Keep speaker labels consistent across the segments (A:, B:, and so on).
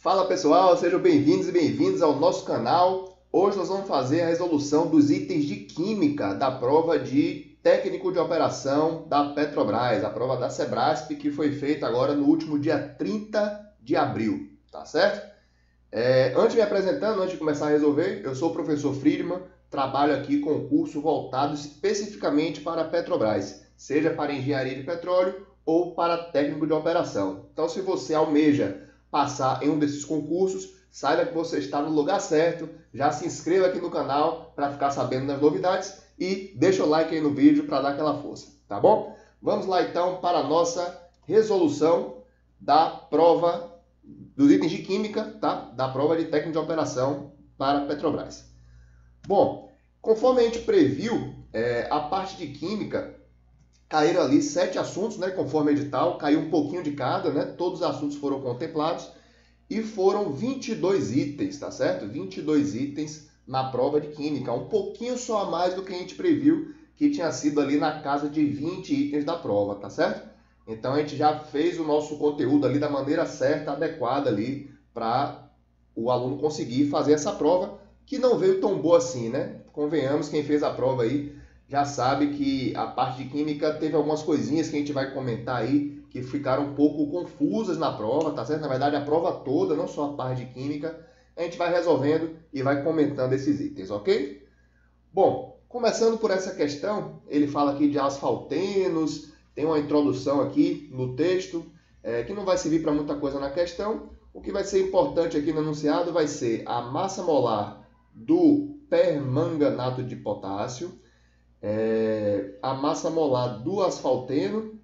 A: Fala pessoal, sejam bem-vindos e bem-vindas ao nosso canal. Hoje nós vamos fazer a resolução dos itens de Química da prova de técnico de operação da Petrobras, a prova da Sebrasp, que foi feita agora no último dia 30 de abril, tá certo? Antes de me apresentando, antes de começar a resolver, eu sou o professor Friedman, trabalho aqui com um curso voltado especificamente para a Petrobras, seja para engenharia de petróleo ou para técnico de operação. Então, se você almeja passar em um desses concursos, saiba que você está no lugar certo, já se inscreva aqui no canal para ficar sabendo das novidades e deixa o like aí no vídeo para dar aquela força, tá bom? Vamos lá então para a nossa resolução da prova dos itens de Química, tá? Da prova de técnico de operação para a Petrobras. Bom, conforme a gente previu, a parte de Química caíram ali 7 assuntos, né? Conforme o edital, caiu um pouquinho de cada, né? Todos os assuntos foram contemplados e foram 22 itens, tá certo? 22 itens na prova de Química, um pouquinho só a mais do que a gente previu, que tinha sido ali na casa de 20 itens da prova, tá certo? Então a gente já fez o nosso conteúdo ali da maneira certa, adequada ali, para o aluno conseguir fazer essa prova, que não veio tão boa assim, né? Convenhamos, quem fez a prova aí já sabe que a parte de Química teve algumas coisinhas que a gente vai comentar aí, que ficaram um pouco confusas na prova, tá certo? Na verdade, a prova toda, não só a parte de Química, a gente vai resolvendo e vai comentando esses itens, ok? Bom, começando por essa questão, ele fala aqui de asfaltenos, tem uma introdução aqui no texto, que não vai servir para muita coisa na questão. O que vai ser importante aqui no enunciado vai ser a massa molar do permanganato de potássio, a massa molar do asfalteno,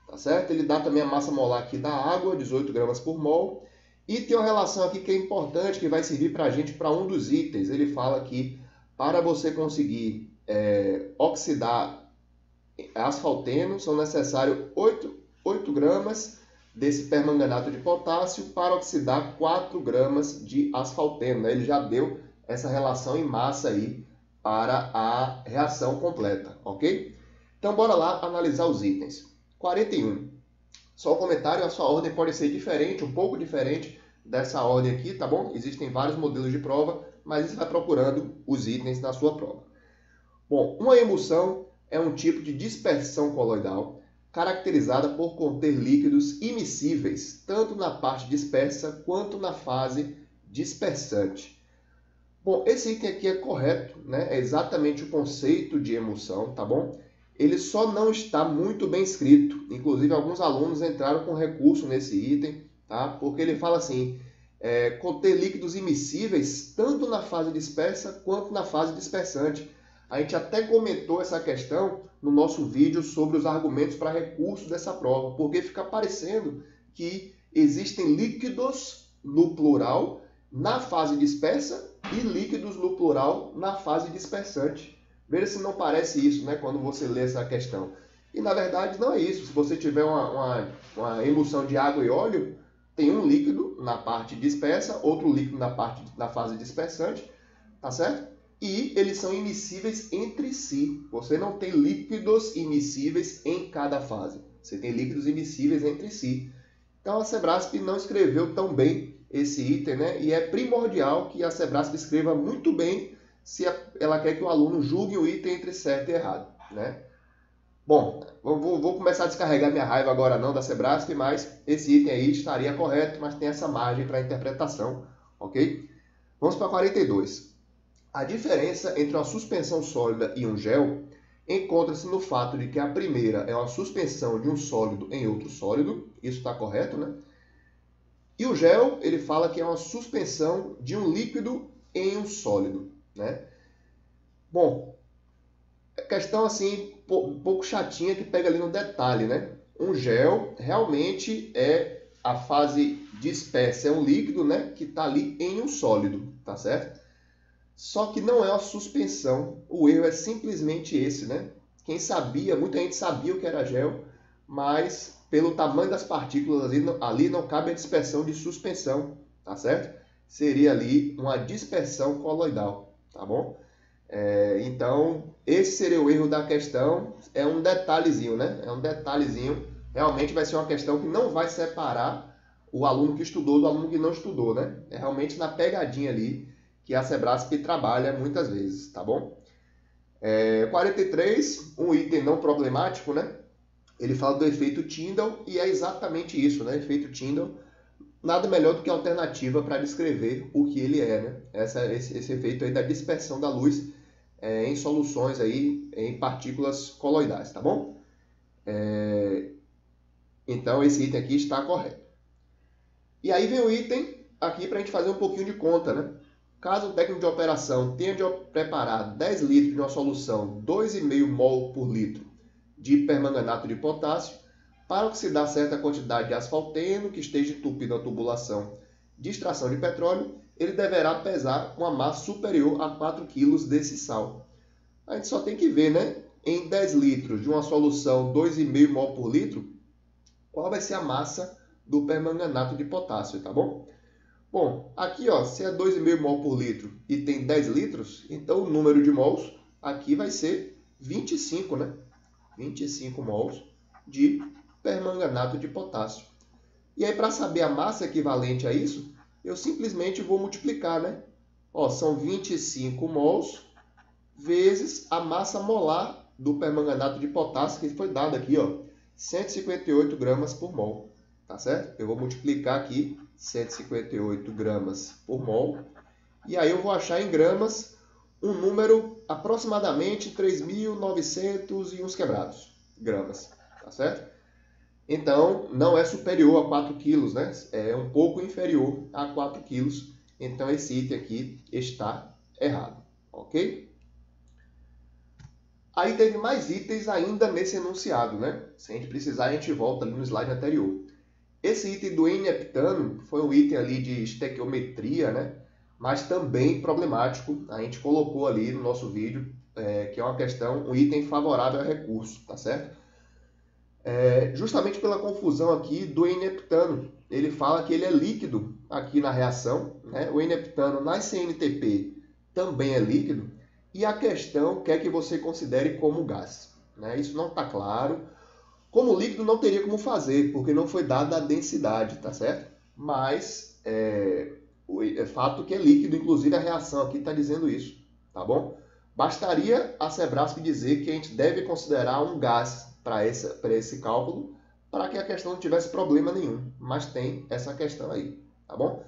A: tá certo? Ele dá também a massa molar aqui da água, 18 gramas por mol. E tem uma relação aqui que é importante, que vai servir para a gente para um dos itens. Ele fala que para você conseguir oxidar asfalteno, são necessários 8 gramas desse permanganato de potássio para oxidar 4 gramas de asfalteno, né? Ele já deu essa relação em massa aí para a reação completa, ok? Então, bora lá analisar os itens. 41. Só um comentário, a sua ordem pode ser diferente, um pouco diferente dessa ordem aqui, tá bom? Existem vários modelos de prova, mas você vai procurando os itens na sua prova. Bom, uma emulsão é um tipo de dispersão coloidal caracterizada por conter líquidos immiscíveis, tanto na parte dispersa quanto na fase dispersante. Bom, esse item aqui é correto, né? É exatamente o conceito de emulsão, tá bom? Ele só não está muito bem escrito. Inclusive, alguns alunos entraram com recurso nesse item, tá? Porque ele fala assim, conter líquidos immiscíveis tanto na fase dispersa quanto na fase dispersante. A gente até comentou essa questão no nosso vídeo sobre os argumentos para recurso dessa prova, porque fica parecendo que existem líquidos no plural na fase dispersa e líquidos no plural na fase dispersante. Veja se não parece isso, né, quando você lê essa questão. E na verdade não é isso. Se você tiver uma emulsão de água e óleo, tem um líquido na parte dispersa, outro líquido na fase dispersante, tá certo? E eles são immiscíveis entre si. Você não tem líquidos immiscíveis em cada fase. Você tem líquidos immiscíveis entre si. Então a Sebrasp não escreveu tão bem esse item, né? E é primordial que a Sebrasp escreva muito bem se ela quer que o aluno julgue o item entre certo e errado, né? Bom, vou começar a descarregar minha raiva agora não da Sebrasp, mas esse item aí estaria correto, mas tem essa margem para interpretação, ok? Vamos para 42. A diferença entre uma suspensão sólida e um gel encontra-se no fato de que a primeira é uma suspensão de um sólido em outro sólido, isso está correto, né? E o gel, ele fala que é uma suspensão de um líquido em um sólido, né? Bom, questão assim, um pouco chatinha que pega ali no detalhe, né? Um gel realmente é a fase dispersa, é um líquido, né? Que está ali em um sólido, tá certo? Só que não é uma suspensão, o erro é simplesmente esse, né? Quem sabia, muita gente sabia o que era gel, mas pelo tamanho das partículas ali não cabe a dispersão de suspensão, tá certo? Seria ali uma dispersão coloidal, tá bom? Então, esse seria o erro da questão, é um detalhezinho, né? É um detalhezinho, realmente vai ser uma questão que não vai separar o aluno que estudou do aluno que não estudou, né? É realmente na pegadinha ali que a Sebrasp trabalha muitas vezes, tá bom? 43, um item não problemático, né? Ele fala do efeito Tyndall e é exatamente isso, né? Efeito Tyndall, nada melhor do que alternativa para descrever o que ele é, né? Esse efeito aí da dispersão da luz em soluções aí em partículas coloidais, tá bom? Então esse item aqui está correto. E aí vem o item aqui para a gente fazer um pouquinho de conta, né? Caso o técnico de operação tenha de preparar 10 litros de uma solução 2,5 mol por litro de permanganato de potássio, para oxidar certa quantidade de asfalteno que esteja entupido na tubulação de extração de petróleo, ele deverá pesar uma massa superior a 4 kg desse sal. A gente só tem que ver, né? Em 10 litros de uma solução 2,5 mol por litro, qual vai ser a massa do permanganato de potássio, tá bom? Bom, aqui ó, se é 2,5 mol por litro e tem 10 litros, então o número de mols aqui vai ser 25, né? 25 mols de permanganato de potássio. E aí, para saber a massa equivalente a isso, eu simplesmente vou multiplicar, né? Ó, são 25 mols vezes a massa molar do permanganato de potássio, que foi dada aqui, ó, 158 gramas por mol. Tá certo? Eu vou multiplicar aqui 158 gramas por mol. E aí eu vou achar em gramas um número aproximadamente 3.900 e uns quebrados gramas. Tá certo? Então, não é superior a 4 quilos, né? É um pouco inferior a 4 quilos. Então, esse item aqui está errado. Ok? Aí teve mais itens ainda nesse enunciado, né? Se a gente precisar, a gente volta ali no slide anterior. Esse item do N-heptano foi um item ali de estequiometria, né? Mas também problemático. A gente colocou ali no nosso vídeo, que é uma questão, um item favorável a recurso, tá certo? Justamente pela confusão aqui do N-heptano. Ele fala que ele é líquido aqui na reação, né? O N-heptano na CNTP também é líquido. E a questão quer que você considere como gás, né? Isso não está claro. Como líquido não teria como fazer, porque não foi dada a densidade, tá certo? Mas é fato que é líquido, inclusive a reação aqui está dizendo isso, tá bom? Bastaria a Sebrasp dizer que a gente deve considerar um gás para esse cálculo, para que a questão não tivesse problema nenhum, mas tem essa questão aí, tá bom?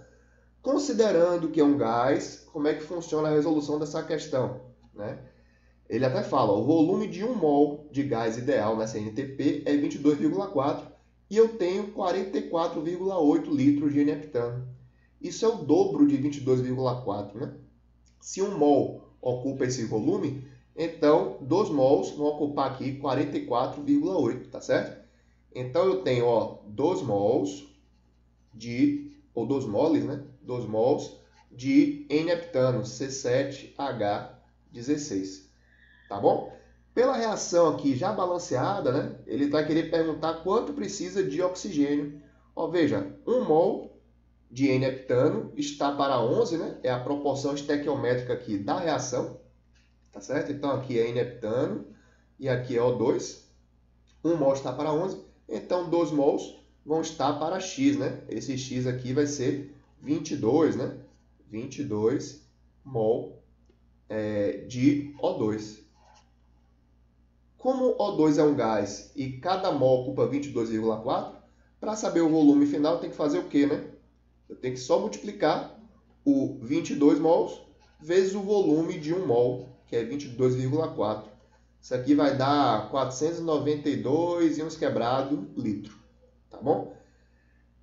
A: Considerando que é um gás, como é que funciona a resolução dessa questão, né? Ele até fala, o volume de 1 mol de gás ideal na CNTP é 22,4 e eu tenho 44,8 litros de N-heptano. Isso é o dobro de 22,4, né? Se 1 mol ocupa esse volume, então 2 mols vão ocupar aqui 44,8, tá certo? Então eu tenho, ó, 2 mols ou 2 moles, né? 2 mols de N-heptano, C7H16. Tá bom? Pela reação aqui já balanceada, né? Ele vai querer perguntar quanto precisa de oxigênio. Ó, veja, 1 mol de N-heptano está para 11, né? É a proporção estequiométrica aqui da reação. Tá certo? Então aqui é N-heptano e aqui é O2. 1 mol está para 11. Então 2 mols vão estar para X, né? Esse X aqui vai ser 22, né? 22 mol de O2. Como O2 é um gás e cada mol ocupa 22,4, para saber o volume final tem que fazer o quê, né? Eu tenho que só multiplicar o 22 mols vezes o volume de 1 mol, que é 22,4. Isso aqui vai dar 492 e uns quebrado litro, tá bom?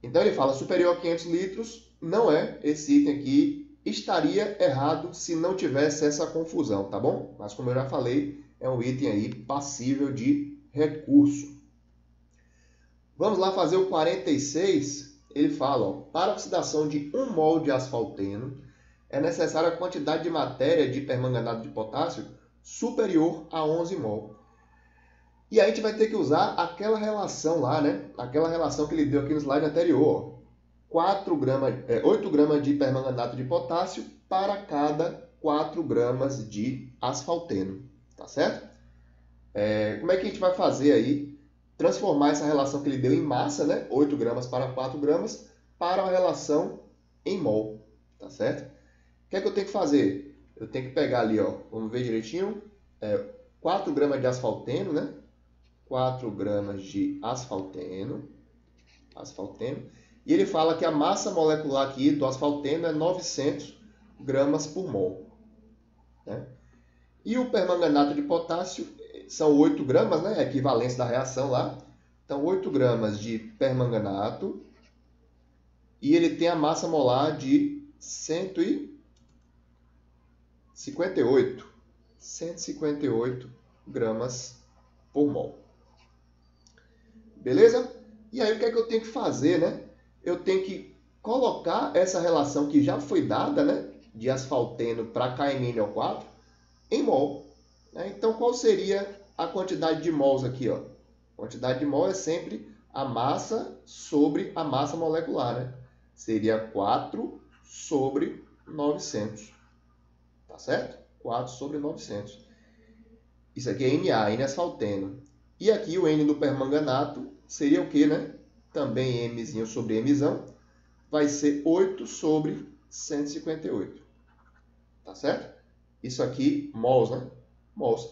A: Então ele fala superior a 500 litros, não é esse item aqui, estaria errado se não tivesse essa confusão, tá bom? Mas como eu já falei, é um item aí passível de recurso. Vamos lá fazer o 46. Ele fala, ó, para a oxidação de 1 mol de asfalteno, é necessária a quantidade de matéria de permanganato de potássio superior a 11 mol. E aí a gente vai ter que usar aquela relação lá, né? Aquela relação que ele deu aqui no slide anterior. 8 gramas de permanganato de potássio para cada 4 gramas de asfalteno. Tá certo? Como é que a gente vai fazer aí? Transformar essa relação que ele deu em massa, né? 8 gramas para 4 gramas, para a relação em mol, tá certo? O que é que eu tenho que fazer? Eu tenho que pegar ali, ó, vamos ver direitinho, 4 gramas de asfalteno, né? 4 gramas de asfalteno. E ele fala que a massa molecular aqui do asfalteno é 900 gramas por mol, né? E o permanganato de potássio são 8 gramas, né? A equivalência da reação lá. Então, 8 gramas de permanganato. E ele tem a massa molar de 158 gramas por mol. Beleza? E aí, o que é que eu tenho que fazer, né? Eu tenho que colocar essa relação que já foi dada, né? De asfalteno para KMnO4 em mol. Né? Então, qual seria a quantidade de mols aqui, ó? A quantidade de mol é sempre a massa sobre a massa molecular, né? Seria 4 sobre 900. Tá certo? 4 sobre 900. Isso aqui é Na, N asfalteno. E aqui o N do permanganato seria o quê, né? Também Mzinho sobre Mzão. Vai ser 8 sobre 158. Tá certo? Isso aqui, mols, né? Mols.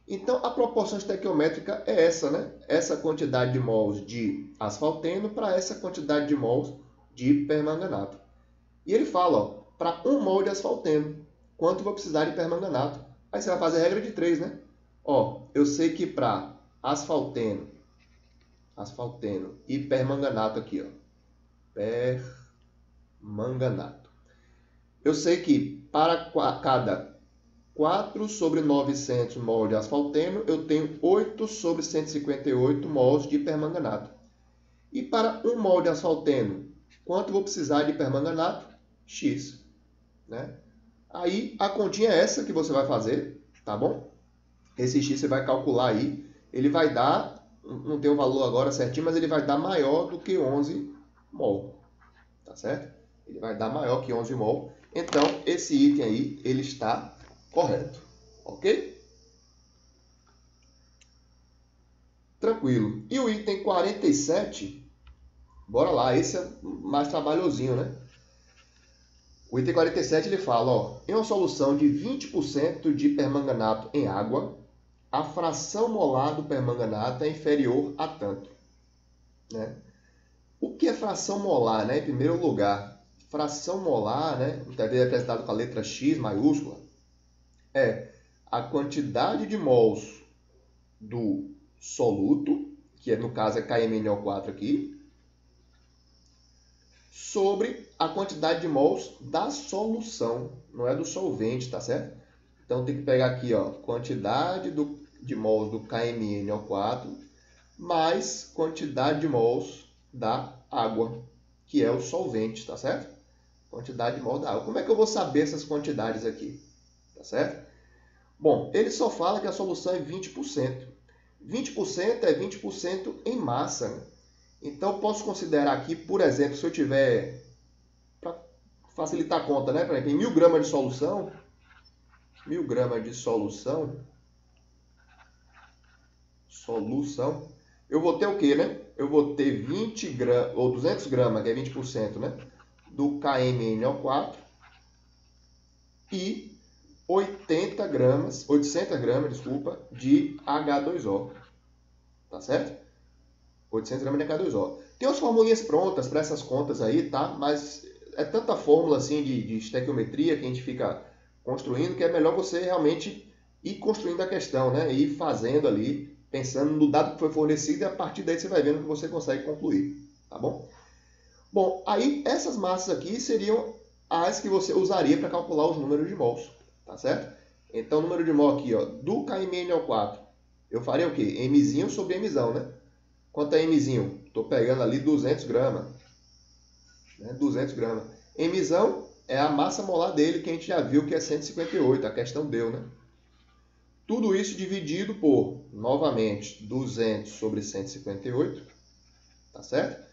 A: Então, a proporção estequiométrica é essa, né? Essa quantidade de mols de asfalteno para essa quantidade de mols de permanganato. E ele fala, ó, para 1 mol de asfalteno, quanto vou precisar de permanganato? Aí você vai fazer a regra de 3, né? Ó, eu sei que para asfalteno e permanganato aqui, ó. Permanganato. Eu sei que para cada 4 sobre 900 mol de asfalteno, eu tenho 8 sobre 158 mols de permanganato. E para 1 mol de asfalteno, quanto vou precisar de permanganato? X. Né? Aí, a continha é essa que você vai fazer, tá bom? Esse X você vai calcular aí. Ele vai dar, não tem o valor agora certinho, mas ele vai dar maior do que 11 mol. Tá certo? Ele vai dar maior que 11 mol. Então, esse item aí, ele está correto. Ok? Tranquilo. E o item 47, bora lá, esse é mais trabalhosinho, né? O item 47 ele fala, ó, em uma solução de 20% de permanganato em água, a fração molar do permanganato é inferior a tanto. Né? O que é fração molar, né? Em primeiro lugar, fração molar, né? Muitas vezes é apresentado com a letra X maiúscula, é a quantidade de mols do soluto, que no caso é KMnO4 aqui, sobre a quantidade de mols da solução, não é do solvente, tá certo? Então tem que pegar aqui, ó, quantidade de mols do KMnO4 mais quantidade de mols da água, que é o solvente, tá certo? Quantidade de mols da água. Como é que eu vou saber essas quantidades aqui? Tá certo? Bom, ele só fala que a solução é 20%. 20% é 20% em massa, né? Então, eu posso considerar aqui, por exemplo, se eu tiver, para facilitar a conta, né? Por exemplo, em 1000 gramas de solução, 1000 gramas de solução, eu vou ter o quê, né? Eu vou ter 20 gramas, ou 200 gramas, que é 20%, né? Do KMnO4 e 800 gramas, desculpa, de H2O. Tá certo? 800 gramas de H2O. Tem umas formulinhas prontas para essas contas aí, tá? Mas é tanta fórmula assim de estequiometria que a gente fica construindo que é melhor você realmente ir construindo a questão, né? Ir fazendo ali, pensando no dado que foi fornecido e a partir daí você vai vendo que você consegue concluir, tá bom? Bom, aí essas massas aqui seriam as que você usaria para calcular os números de mols, tá certo? Então, o número de mol aqui, ó, do KMnO4, eu faria o quê? Mzinho sobre Mzão, né? Quanto é Mzinho? Estou pegando ali 200 gramas. Né? 200 gramas. Mzão é a massa molar dele, que a gente já viu que é 158. A questão deu, né? Tudo isso dividido por, novamente, 200 sobre 158. Tá certo?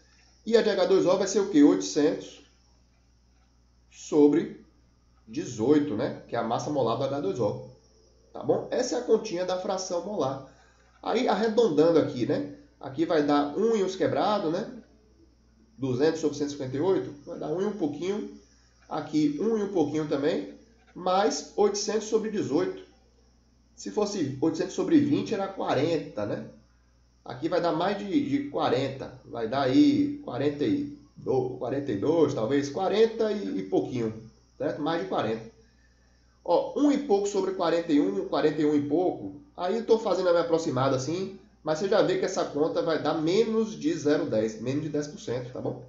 A: E a de H2O vai ser o quê? 800 sobre 18, né? Que é a massa molar do H2O. Tá bom? Essa é a continha da fração molar. Aí, arredondando aqui, né? Aqui vai dar 1 e os quebrados, né? 200 sobre 158, vai dar 1 e um pouquinho. Aqui 1 e um pouquinho também, mais 800 sobre 18. Se fosse 800 sobre 20, era 40, né? Aqui vai dar mais de 40. Vai dar aí 42, talvez 40 e pouquinho, certo? Mais de 40. Ó, 1 e pouco sobre 41, 41 e pouco. Aí eu estou fazendo a minha aproximada assim, mas você já vê que essa conta vai dar menos de 0,10, menos de 10%, tá bom?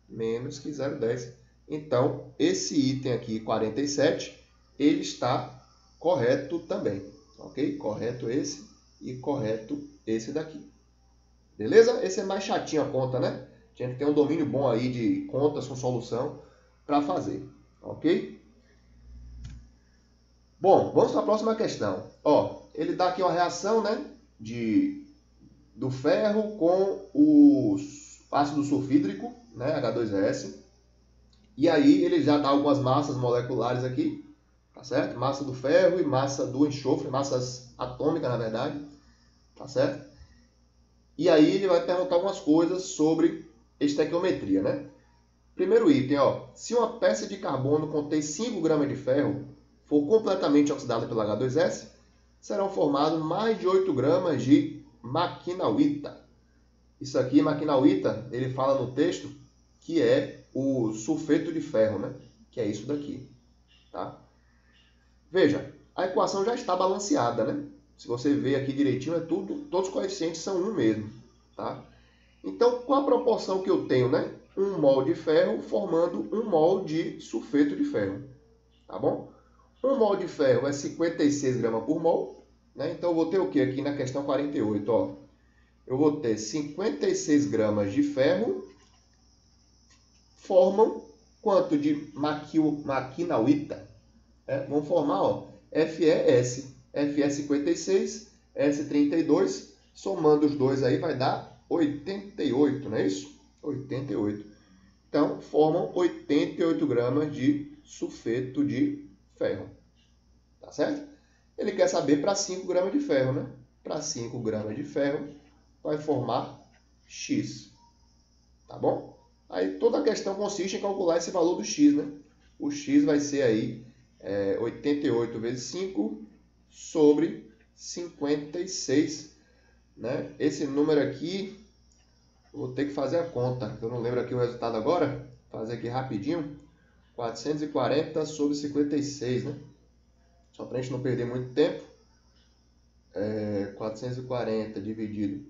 A: Menos que 0,10. Então, esse item aqui, 47, ele está correto também, ok? Correto esse e correto esse daqui. Beleza? Esse é mais chatinho a conta, né? Tinha que ter um domínio bom aí de contas com solução para fazer, ok? Bom, vamos para a próxima questão. Ó, ele dá aqui uma reação, né, do ferro com o ácido sulfídrico, né, H2S. E aí ele já dá algumas massas moleculares aqui, tá certo? Massa do ferro e massa do enxofre, massas atômicas, na verdade, tá certo? E aí ele vai perguntar algumas coisas sobre estequiometria, né? Primeiro item, ó, se uma peça de carbono contém 5 gramas de ferro for completamente oxidada pelo H2S, serão formados mais de 8 gramas de maquinauita. Isso aqui, maquinauita, ele fala no texto que é o sulfeto de ferro, né? Que é isso daqui, tá? Veja, a equação já está balanceada, né? Se você ver aqui direitinho, é tudo, todos os coeficientes são 1 mesmo, tá? Então, qual a proporção que eu tenho, né? 1 mol de ferro formando 1 mol de sulfeto de ferro, tá bom? 1 mol de ferro é 56 gramas por mol, né? Então, eu vou ter o que aqui na questão 48, ó? Eu vou ter 56 gramas de ferro formam quanto de maquinauita? Vão formar, ó, FeS, Fe56, S32, somando os dois aí vai dar 88, não é isso? 88. Então, formam 88 gramas de sulfeto de ferro. Tá certo? Ele quer saber para 5 gramas de ferro, né? Para 5 gramas de ferro, vai formar X. Tá bom? Aí toda a questão consiste em calcular esse valor do X, né? O X vai ser aí 88 vezes 5 sobre 56, né? Esse número aqui, vou ter que fazer a conta, eu não lembro aqui o resultado agora, vou fazer aqui rapidinho, 440 sobre 56, né? Só para a gente não perder muito tempo, 440 dividido,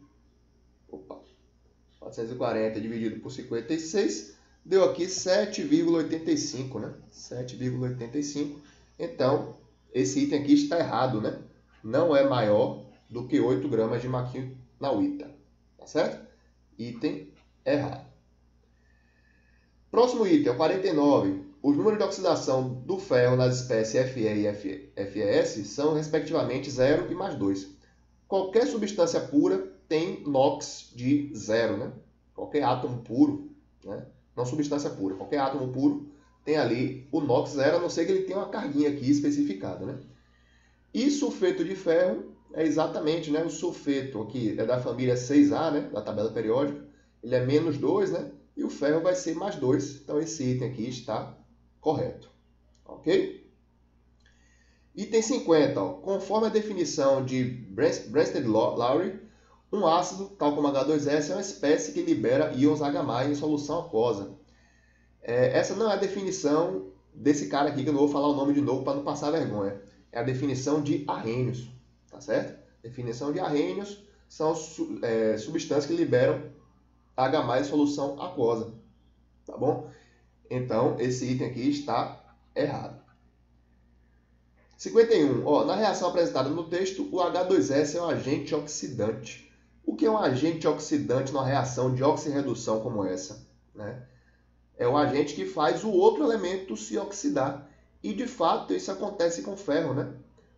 A: 440 dividido por 56, deu aqui 7,85, né? 7,85. Então, esse item aqui está errado, né? Não é maior do que 8 gramas de maquinauita. Tá certo? Item errado. Próximo item, o 49. Os números de oxidação do ferro nas espécies Fe e FeS são, respectivamente, 0 e mais 2. Qualquer substância pura tem NOx de 0, né? Qualquer átomo puro, né? Não substância pura, qualquer átomo puro tem ali o NOx 0, a não ser que ele tenha uma carguinha aqui especificada, né? E sulfeto de ferro é exatamente, né, o sulfeto aqui é da família 6A, né, da tabela periódica, ele é menos 2, né? E o ferro vai ser mais 2, então esse item aqui está correto, ok? Item 50, ó, conforme a definição de Bronsted-Lowry, um ácido, tal como H2S, é uma espécie que libera íons H+ em solução aquosa. Essa não é a definição desse cara aqui, que eu não vou falar o nome de novo para não passar vergonha. É a definição de Arrhenius, tá certo? Definição de Arrhenius são substâncias que liberam H+ em solução aquosa, tá bom? Então, esse item aqui está errado. 51. Ó, na reação apresentada no texto, o H2S é um agente oxidante. O que é um agente oxidante numa reação de oxirredução como essa, né? É um agente que faz o outro elemento se oxidar. E, de fato, isso acontece com o ferro, né?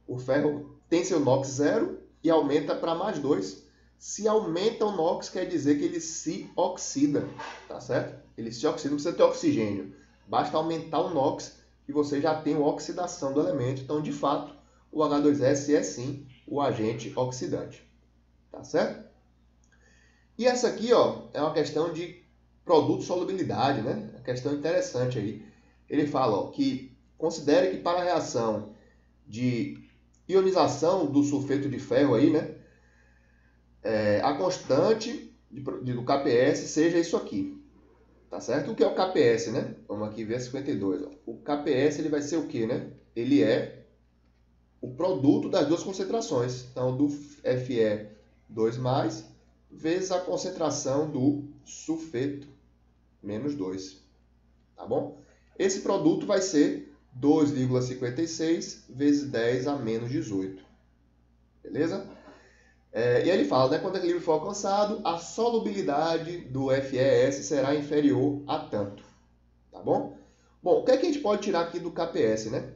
A: O ferro tem seu NOx 0 e aumenta para mais 2. Se aumenta o NOx, quer dizer que ele se oxida, tá certo? Ele se oxida, não precisa ter oxigênio. Basta aumentar o NOx e você já tem a oxidação do elemento. Então, de fato, o H2S é sim o agente oxidante, tá certo? E essa aqui, ó, é uma questão de produto-solubilidade, né? Uma questão interessante aí. Ele fala ó, que considere que para a reação de ionização do sulfeto de ferro aí, né? A constante do KPS seja isso aqui. Tá certo? O que é o KPS, né? Vamos aqui ver a 52. Ó. O KPS ele vai ser o quê, né? Ele é o produto das duas concentrações. Então, do Fe2+, vezes a concentração do sulfeto, menos 2. Tá bom? Esse produto vai ser 2,56 vezes 10 a menos 18. Beleza? E aí ele fala, né, quando o equilíbrio for alcançado, a solubilidade do FeS será inferior a tanto. Tá bom? Bom, o que é que a gente pode tirar aqui do KPS, né?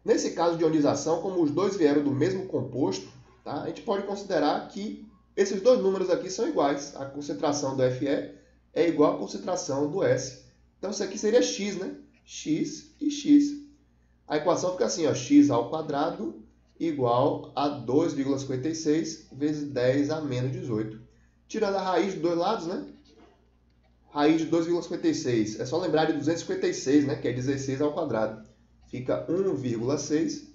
A: Nesse caso de ionização, como os dois vieram do mesmo composto, tá, a gente pode considerar que esses dois números aqui são iguais. A concentração do Fe é igual à concentração do S. Então isso aqui seria x, né? X e x. A equação fica assim, ó, x ao quadrado igual a 2,56 vezes 10 a menos 18. Tirando a raiz dos dois lados, né? Raiz de 2,56. É só lembrar de 256, né? Que é 16 ao quadrado. Fica 1,6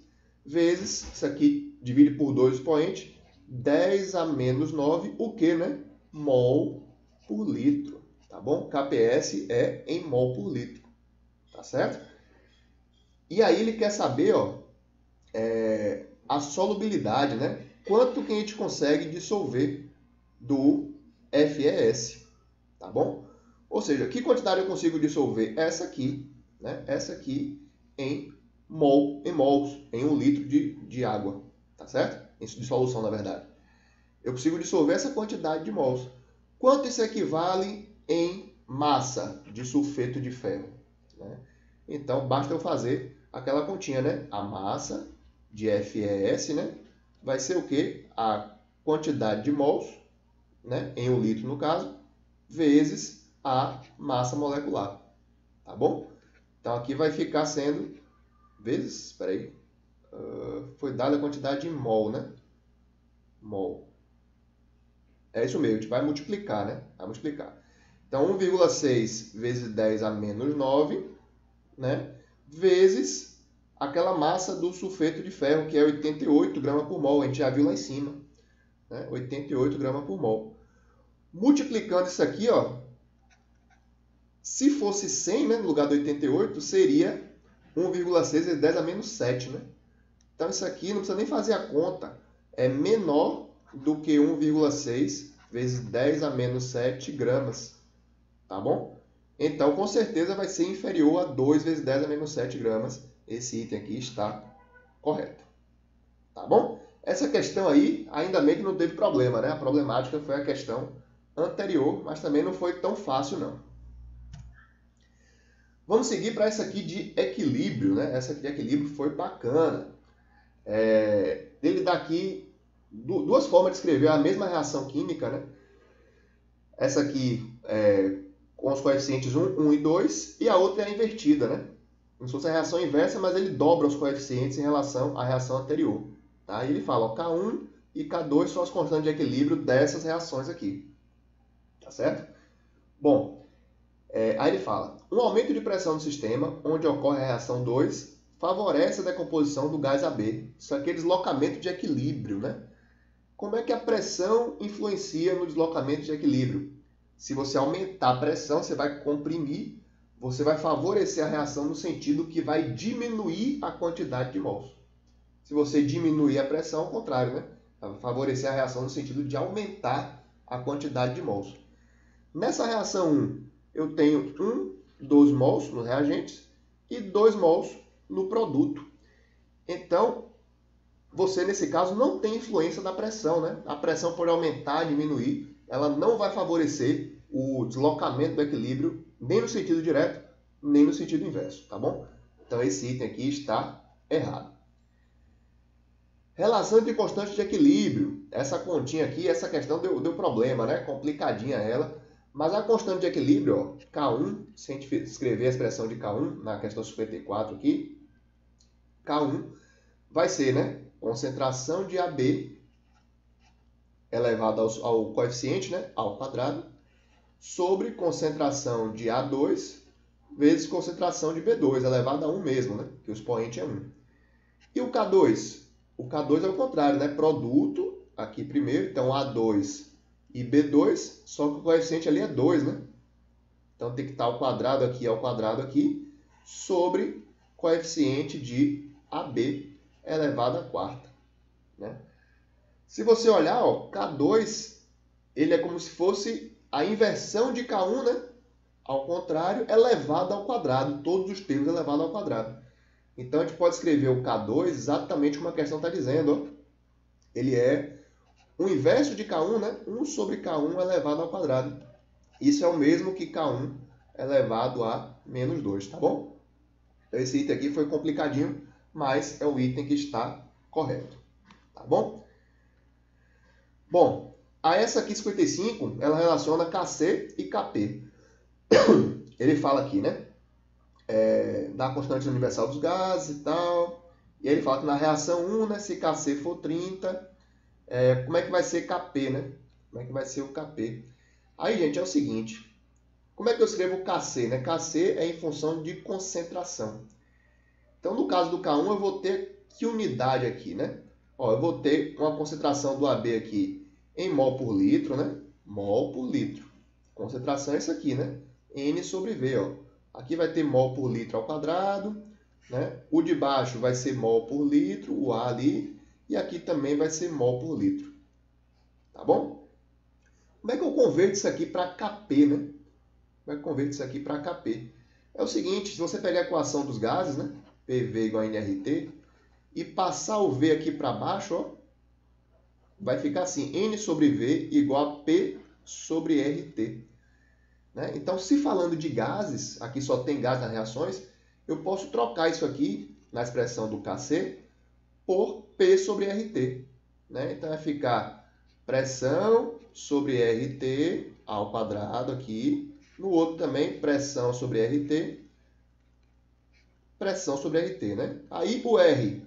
A: vezes, isso aqui divide por 2 expoente, 10 a menos 9, o que, né? Mol por litro. Tá bom? KPS é em mol por litro. Tá certo? E aí ele quer saber, ó, a solubilidade, né? Quanto que a gente consegue dissolver do FeS, tá bom? Ou seja, que quantidade eu consigo dissolver? Essa aqui, né? Essa aqui em mols, em 1 litro de água, tá certo? De solução, na verdade. Eu consigo dissolver essa quantidade de mols. Quanto isso equivale em massa de sulfeto de ferro? Né? Então, basta eu fazer aquela continha, né? A massa de FeS, né? Vai ser o quê? A quantidade de mols, né? Em 1 litro no caso, vezes a massa molecular. Tá bom? Então aqui vai ficar sendo vezes, espera aí, foi dada a quantidade de mol, né? Mol. É isso mesmo, a gente vai multiplicar, né? Vai multiplicar. Então 1,6 vezes 10 a menos 9, né? Vezes aquela massa do sulfeto de ferro, que é 88 gramas por mol. A gente já viu lá em cima. Né? 88 gramas por mol. Multiplicando isso aqui, ó, se fosse 100, né, no lugar do 88, seria 1,6 vezes 10 a menos 7. Né? Então isso aqui não precisa nem fazer a conta. É menor do que 1,6 vezes 10 a menos 7 gramas. Tá bom? Então, com certeza, vai ser inferior a 2 vezes 10 a menos 7 gramas. Esse item aqui está correto. Tá bom? Essa questão aí, ainda bem que não teve problema, né? A problemática foi a questão anterior, mas também não foi tão fácil, não. Vamos seguir para essa aqui de equilíbrio, né? Essa aqui de equilíbrio foi bacana. Ele dá aqui duas formas de escrever a mesma reação química, né? Essa aqui com os coeficientes 1, 1 e 2, e a outra é a invertida, né? Como se fosse a reação inversa, mas ele dobra os coeficientes em relação à reação anterior. Tá? E ele fala, ó, K1 e K2 são as constantes de equilíbrio dessas reações aqui. Tá certo? Bom, aí ele fala, um aumento de pressão no sistema, onde ocorre a reação 2, favorece a decomposição do gás AB. Isso aqui é deslocamento de equilíbrio, né? Como é que a pressão influencia no deslocamento de equilíbrio? Se você aumentar a pressão, você vai comprimir, você vai favorecer a reação no sentido que vai diminuir a quantidade de mols. Se você diminuir a pressão, ao contrário, né? Vai favorecer a reação no sentido de aumentar a quantidade de mols. Nessa reação 1, eu tenho 2 mols nos reagentes e 2 mols no produto. Então, você, nesse caso, não tem influência da pressão, né? A pressão pode aumentar, diminuir, ela não vai favorecer o deslocamento do equilíbrio, nem no sentido direto, nem no sentido inverso, tá bom? Então, esse item aqui está errado. Relação de constantes de equilíbrio. Essa continha aqui, essa questão deu problema, né? Complicadinha ela. Mas a constante de equilíbrio, ó, K1, se a gente escrever a expressão de K1 na questão 54 aqui, K1 vai ser, né? Concentração de AB elevado ao coeficiente, né? Ao quadrado, sobre concentração de A2 vezes concentração de B2, elevado a 1 mesmo, né? Que o expoente é 1. E o K2? O K2 é o contrário, né? Produto, aqui primeiro, então A2 e B2, só que o coeficiente ali é 2, né? Então tem que estar ao quadrado aqui, sobre coeficiente de AB elevado à quarta, né? Se você olhar, ó, K2, ele é como se fosse a inversão de K1, né? Ao contrário, elevado ao quadrado, todos os termos elevados ao quadrado. Então, a gente pode escrever o K2 exatamente como a questão está dizendo. Ó. Ele é o inverso de K1, né? 1 sobre K1 elevado ao quadrado. Isso é o mesmo que K1 elevado a menos 2, tá bom? Então, esse item aqui foi complicadinho, mas é o item que está correto, tá bom? Bom, a essa aqui, 55, ela relaciona KC e KP. Ele fala aqui, né? Da constante universal dos gases e tal. E ele fala que na reação 1, né, se KC for 30, como é que vai ser KP, né? Como é que vai ser o KP? Aí, gente, é o seguinte. Como é que eu escrevo KC, né? KC é em função de concentração. Então, no caso do K1, eu vou ter que unidade aqui, né? Ó, eu vou ter uma concentração do AB aqui em mol por litro, né? Mol por litro. Concentração é isso aqui, né? N sobre V, ó. Aqui vai ter mol por litro ao quadrado, né? O de baixo vai ser mol por litro, o A ali, e aqui também vai ser mol por litro. Tá bom? Como é que eu converto isso aqui para Kp, né? Como é que eu converto isso aqui para Kp? É o seguinte, se você pegar a equação dos gases, né? PV igual a nRT, e passar o V aqui para baixo, ó, vai ficar assim, N sobre V igual a P sobre RT. Né? Então, se falando de gases, aqui só tem gás nas reações, eu posso trocar isso aqui, na expressão do Kc, por P sobre RT. Né? Então, vai ficar pressão sobre RT ao quadrado aqui. No outro também, pressão sobre RT. Pressão sobre RT. Né? Aí, o R.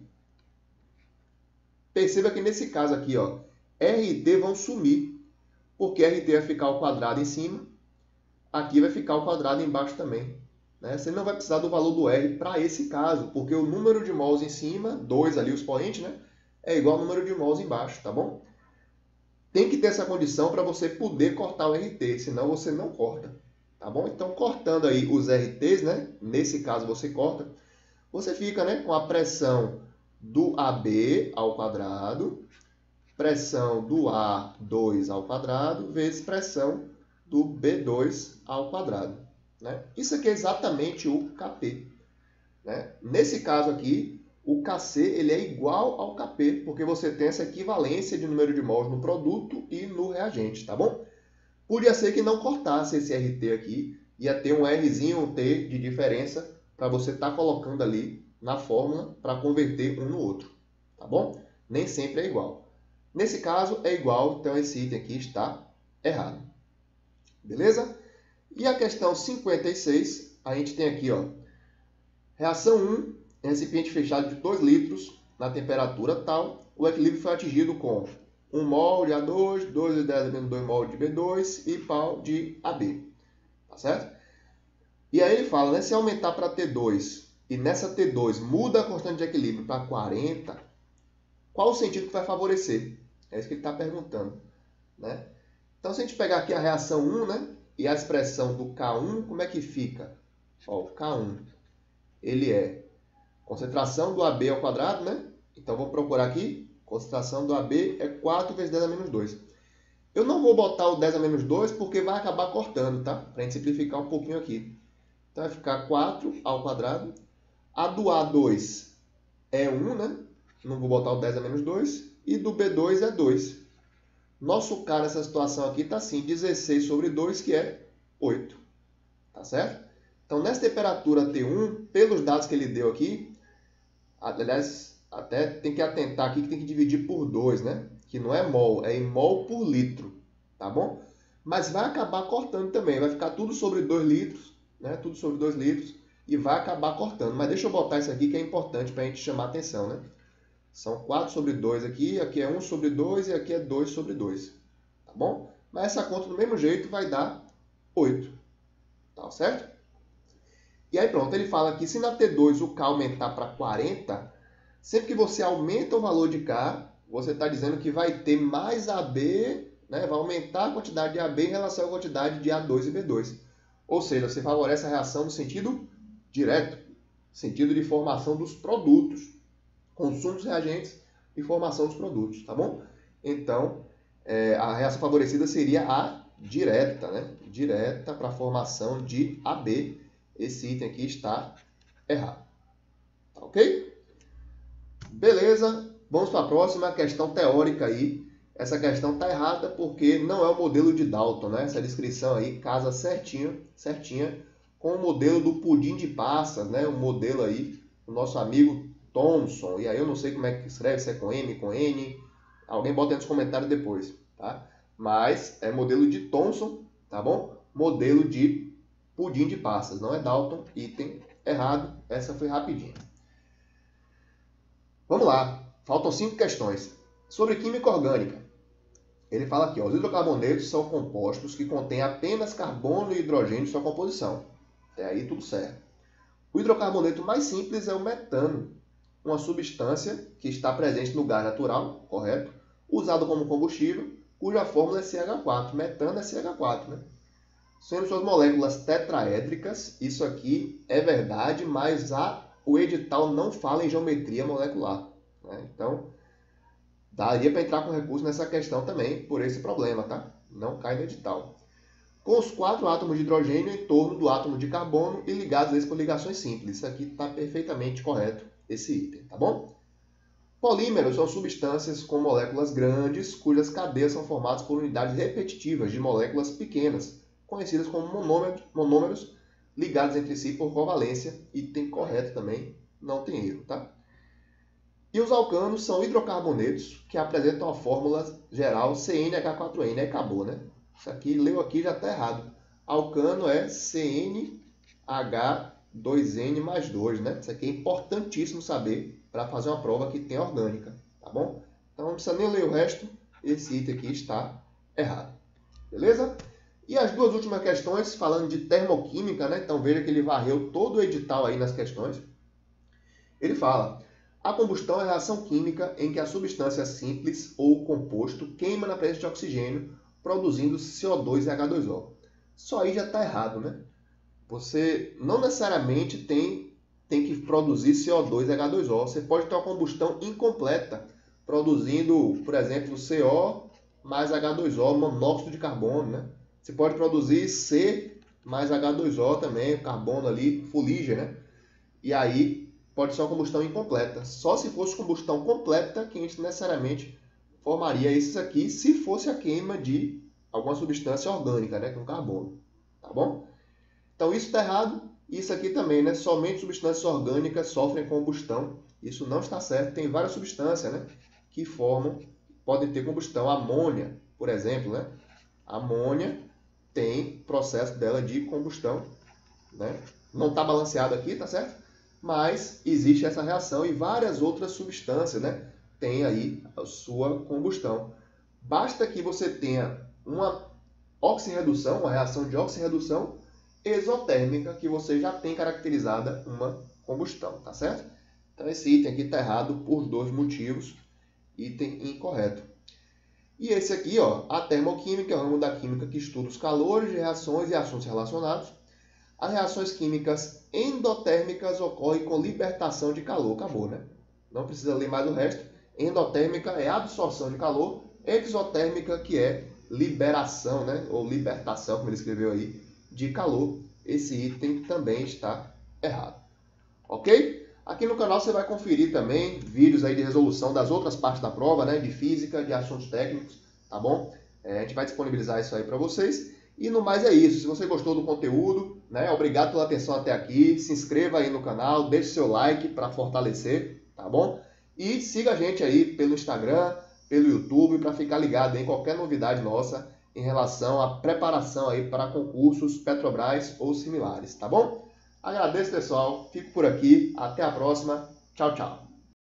A: Perceba que nesse caso aqui, ó, RT vão sumir, porque RT vai ficar ao quadrado em cima. Aqui vai ficar o quadrado embaixo também. Né? Você não vai precisar do valor do R para esse caso, porque o número de mols em cima, 2 ali, o expoente, né? É igual ao número de mols embaixo, tá bom? Tem que ter essa condição para você poder cortar o RT, senão você não corta. Tá bom? Então, cortando aí os RTs, né? Nesse caso você corta, você fica, né, com a pressão do AB ao quadrado, pressão do A2 ao quadrado, vezes pressão do B2 ao quadrado. Né? Isso aqui é exatamente o Kp. Né? Nesse caso aqui, o Kc ele é igual ao Kp, porque você tem essa equivalência de número de mols no produto e no reagente, tá bom? Podia ser que não cortasse esse RT aqui, ia ter um Rzinho, um T de diferença para você estar colocando ali na fórmula para converter um no outro, tá bom? Nem sempre é igual. Nesse caso é igual, então esse item aqui está errado. Beleza? E a questão 56, a gente tem aqui, ó, reação 1, recipiente fechado de 2 litros, na temperatura tal, o equilíbrio foi atingido com 1 mol de A2, 2,10 mol de B2 e pau de AB. Tá certo? E aí ele fala, né, se aumentar para T2 e nessa T2 muda a constante de equilíbrio para 40, qual o sentido que vai favorecer? É isso que ele está perguntando. Né? Então, se a gente pegar aqui a reação 1, né, e a expressão do K1, como é que fica? Ó, o K1, ele é concentração do AB ao quadrado, né? Então, vou procurar aqui, concentração do AB é 4 vezes 10 a menos 2. Eu não vou botar o 10 a menos 2 porque vai acabar cortando, tá? Para a gente simplificar um pouquinho aqui. Então, vai ficar 4 ao quadrado. A do A2 é 1, né? Não vou botar o 10 a menos 2. E do B2 é 2. Nosso K nessa situação aqui está assim, 16 sobre 2, que é 8. Tá certo? Então, nessa temperatura T1, pelos dados que ele deu aqui, aliás, até tem que atentar aqui que tem que dividir por 2, né? Que não é mol, é em mol por litro. Tá bom? Mas vai acabar cortando também. Vai ficar tudo sobre 2 litros, né? Tudo sobre 2 litros e vai acabar cortando. Mas deixa eu botar isso aqui que é importante para a gente chamar a atenção, né? São 4 sobre 2 aqui é 1 sobre 2 e aqui é 2 sobre 2. Tá bom? Mas essa conta do mesmo jeito vai dar 8. Tá certo? E aí pronto, ele fala que se na T2 o K aumentar para 40, sempre que você aumenta o valor de K, você está dizendo que vai ter mais AB, né? Vai aumentar a quantidade de AB em relação à quantidade de A2 e B2. Ou seja, você favorece a reação no sentido direto, sentido de formação dos produtos, consumo dos reagentes e formação dos produtos, tá bom? Então, a reação favorecida seria a direta, né? Direta para a formação de AB. Esse item aqui está errado. Tá ok? Beleza, vamos para a próxima questão teórica aí. Essa questão está errada porque não é o modelo de Dalton, né? Essa descrição aí casa certinha com o modelo do pudim de passas, né? O modelo aí do nosso amigo Thomson. E aí eu não sei como é que escreve, se é com M, com N. Alguém bota aí nos comentários depois, tá? Mas é modelo de Thomson, tá bom? Modelo de pudim de passas, não é Dalton, item errado. Essa foi rapidinha. Vamos lá, faltam 5 questões. Sobre química orgânica, ele fala aqui, ó, os hidrocarbonetos são compostos que contêm apenas carbono e hidrogênio em sua composição. Até aí tudo certo. O hidrocarboneto mais simples é o metano, uma substância que está presente no gás natural, correto? Usado como combustível, cuja fórmula é CH4. Metano é CH4, né? Sendo suas moléculas tetraédricas, isso aqui é verdade, mas o edital não fala em geometria molecular, né? Então, daria para entrar com recurso nessa questão também, por esse problema, tá? Não cai no edital. Com os 4 átomos de hidrogênio em torno do átomo de carbono e ligados a eles por ligações simples. Isso aqui está perfeitamente correto, esse item, tá bom? Polímeros são substâncias com moléculas grandes, cujas cadeias são formadas por unidades repetitivas de moléculas pequenas, conhecidas como monômeros, ligados entre si por covalência. Item correto também, não tem erro, tá? E os alcanos são hidrocarbonetos que apresentam a fórmula geral CnH4n. Aí acabou, né? Isso aqui, leu aqui, já está errado. Alcano é CnH2n mais 2, né? Isso aqui é importantíssimo saber para fazer uma prova que tem orgânica, tá bom? Então não precisa nem ler o resto, esse item aqui está errado. Beleza? E as duas últimas questões, falando de termoquímica, né? Então veja que ele varreu todo o edital aí nas questões. Ele fala: a combustão é a reação química em que a substância simples ou composto queima na presença de oxigênio, produzindo CO2 e H2O. Só aí já está errado, né? Você não necessariamente tem que produzir CO2 e H2O. Você pode ter uma combustão incompleta, produzindo, por exemplo, CO mais H2O, monóxido de carbono, né? Você pode produzir C mais H2O também, carbono ali, fuligem, né? E aí pode ser uma combustão incompleta. Só se fosse combustão completa que a gente necessariamente formaria esses aqui, se fosse a queima de alguma substância orgânica, né, com carbono, tá bom? Então isso está errado, isso aqui também, né? Somente substâncias orgânicas sofrem combustão. Isso não está certo. Tem várias substâncias, né, que podem ter combustão. Amônia, por exemplo, né? Amônia tem processo dela de combustão, né? Não está balanceado aqui, tá certo? Mas existe essa reação e várias outras substâncias, né, têm aí a sua combustão. Basta que você tenha uma oxirredução, uma reação de oxirredução exotérmica, que você já tem caracterizada uma combustão, tá certo? Então esse item aqui está errado por 2 motivos, item incorreto. E esse aqui, ó, a termoquímica é o ramo da química que estuda os calores de reações e assuntos relacionados. As reações químicas endotérmicas ocorrem com libertação de calor. Acabou, né? Não precisa ler mais o resto. Endotérmica é absorção de calor. Exotérmica, que é liberação, né? Ou libertação, como ele escreveu aí, de calor. Esse item também está errado. Ok? Aqui no canal você vai conferir também vídeos aí de resolução das outras partes da prova, né? De física, de assuntos técnicos, tá bom? A gente vai disponibilizar isso aí para vocês. E no mais é isso. Se você gostou do conteúdo, né, obrigado pela atenção até aqui. Se inscreva aí no canal, deixe seu like para fortalecer, tá bom? E siga a gente aí pelo Instagram, pelo YouTube, para ficar ligado em qualquer novidade nossa em relação à preparação aí para concursos Petrobras ou similares, tá bom? Agradeço, pessoal. Fico por aqui. Até a próxima. Tchau, tchau.